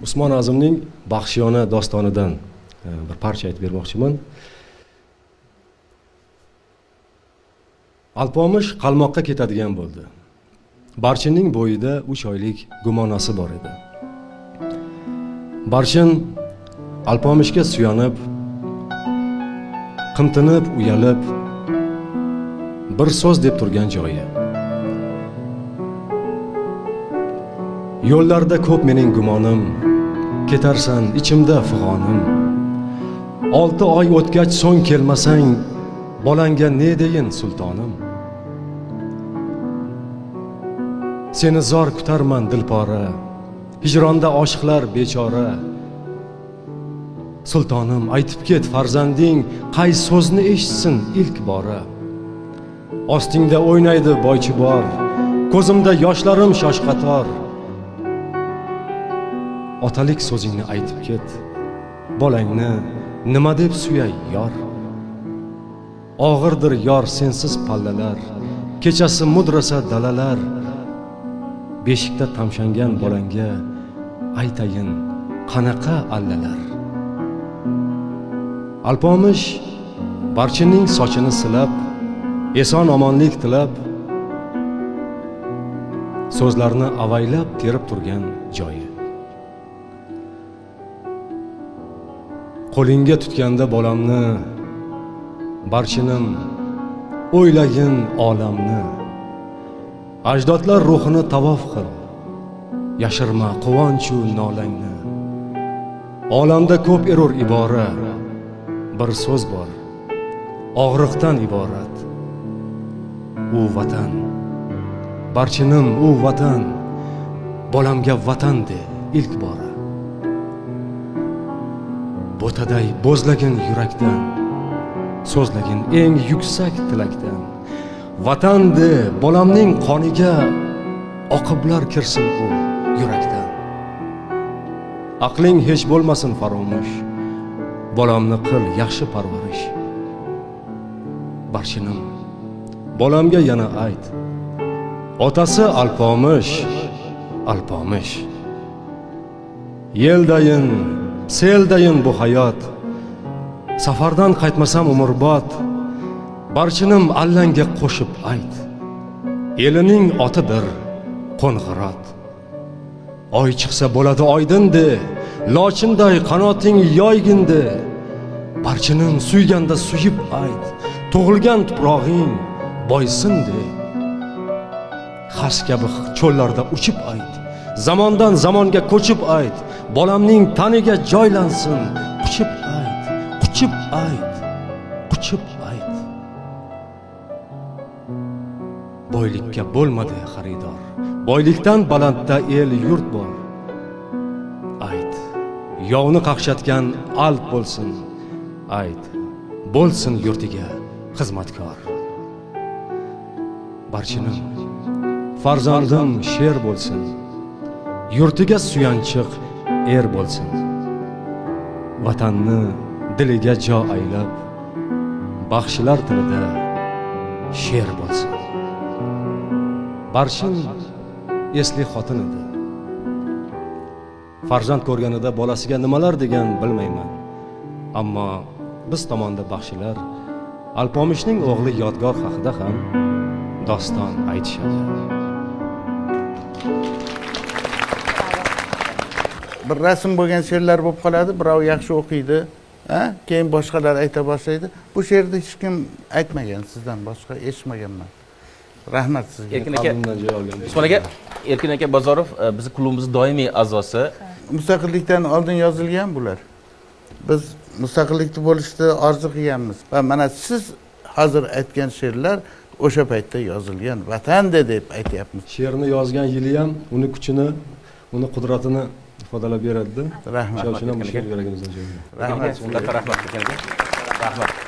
Usmon Azimning Baxshiyona dostonidan bir parcha aytib bermoqchiman. Alpomish qalmoqqa ketadigan bo'ldi. Barchinning bo'yida 3 oylik gumonasi bor edi. Barchin Alpomishga suyanib, qimtinib, uyalib, bir so'z deb turgan joyi. Yo'llarda ko'p mening gumonim, ketarsan ichimda fig'onim. 6 oy o'tgach so'ng kelmasang, bolangga ne deyin sultonim? Seni zor kutarman dilpora, hijronda oshiqlar bechora. Sultonim aytib ket farzanding qay so'zni eshitsin ilk bora. Ostingda o'ynaydi boychi bor, ko'zimda yoshlarim shoshqator. Otalik so'zingni aytib ket, bolangni nima deb suyay yor? Og'irdir yor sensiz pallalar, kechasi mudrasa dalalar. Beshikda tamshangan bolangga aytayin qanaqa allalar. Alpomish Barchinning sochini silab, eson omonlik tilab, so'zlarni avaylab terib turgan joyi. Qo'lingga tutganda bolamni, Barchinim o'ylagin olamni. Ajdodlar ruhini tavof qil, yashirma quvonchu nolangni. Olamda ko'p erur ibora, bir so'z bor, og'riqdan iborat. U vatan, Barchinim u vatan, bolamga vatan de ilk bora. Bo'taday bo'zlagin yurakdan, so'zlagin eng yuksak tilakdan. Vatan de bolamning qoniga, oqiblar kirsin u yurakdan. Aqling hech bo'lmasin faromush, bolamni qil yaxshi parvarish. Barchinim, bolamga yana ayt, otasi Alpomish, Alpomish. Yeldayin, seldayin bu hayot, safardan qaytmasam umrbod. Barchinim allanga qo'shib ayt, elining otidir qo'ng'irot. Oy chiqsa bo'ladi oydin de, lochinday qanoting yoygin de. Barchinim suyganda suyib ayt, tug'ilgan tuprog'ing boysin de. Xas kabi cho'llarda uchib ayt, zamondan zamonga ko'chib ayt, bolamning taniga joylansin. Quchib ayt, quchib ayt, quchib ayt. Boylikka bo'lmadi xaridor, boylikdan balandda el yurt bor. Ayt, yovni qaqshatgan alp bo'lsin. Ayt, bo'lsin yurtiga xizmatkor. Barchinim, farzandim sher bo'lsin, yurtiga suyanchiq er bo'lsin. Vatanni diliga jo aylab, baxshilar tilida sher bo'lsin. Barchin esli xotin edi. Farzand ko'rganida bolasiga nimalar degan bilmayman. Ammo biz tomonda baxshilar Alpomishning o'g'li Yodgor haqida ham doston aytishadi. Bir rasm bo'lgan she'rlar bo'lib qoladi, birov yaxshi o'qiydi, keyin boshqalar ayta boshlaydi. Bu she'rni hech kim aytmagan, sizdan boshqa eshitmaganman. Rahmat sizga. Usmon aka, Erkin aka Bozorov bizni klubimiz doimiy a'zosi. Mustaqillikdan oldin yozilgan bular. Biz mustaqillikda bo'lishni orzu qilganmiz. Va mana siz hozir aytgan she'rlar o'sha paytda yozilgan, vatanda deb aytyapmiz. She'rni yozgan yili ham uni kuchini, uni qudratini ifodalab beradi. Rahmat. Shuning uchun ham she'r yuragimizdan joylanadi. Rahmat. Rahmat. Rahmat.